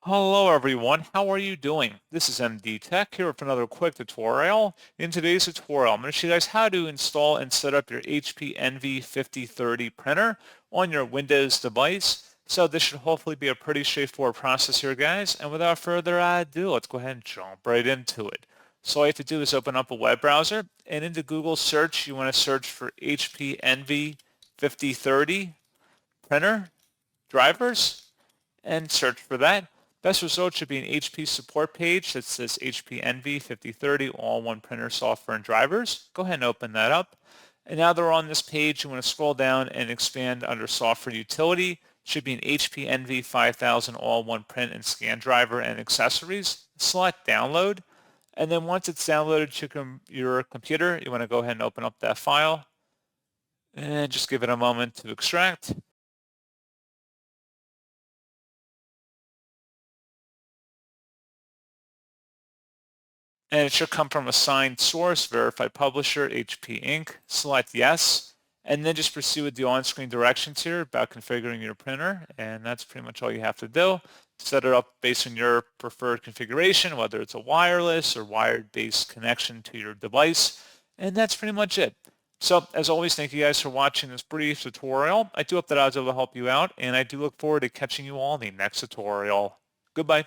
Hello everyone, how are you doing? This is MD Tech here with another quick tutorial. In today's tutorial, I'm going to show you guys how to install and set up your HP Envy 5030 printer on your Windows device. So this should hopefully be a pretty straightforward process here, guys. And without further ado, let's go ahead and jump right into it. So all you have to do is open up a web browser, and into Google search, you want to search for HP Envy 5030 printer drivers and search for that. Best result should be an HP support page that says HP Envy 5030 all-in-one printer software and drivers. Go ahead and open that up. And now they're on this page. You want to scroll down and expand under software utility. Should be an HP Envy 5000 all-in-one print and scan driver and accessories. Select download. And then once it's downloaded to your computer, you want to go ahead and open up that file and just give it a moment to extract. And it should come from a signed source, verified publisher, HP Inc. Select yes, and then just proceed with the on-screen directions here about configuring your printer, and that's pretty much all you have to do. Set it up based on your preferred configuration, whether it's a wireless or wired-based connection to your device, and that's pretty much it. So, as always, thank you guys for watching this brief tutorial. I do hope that I was able to help you out, and I do look forward to catching you all in the next tutorial. Goodbye.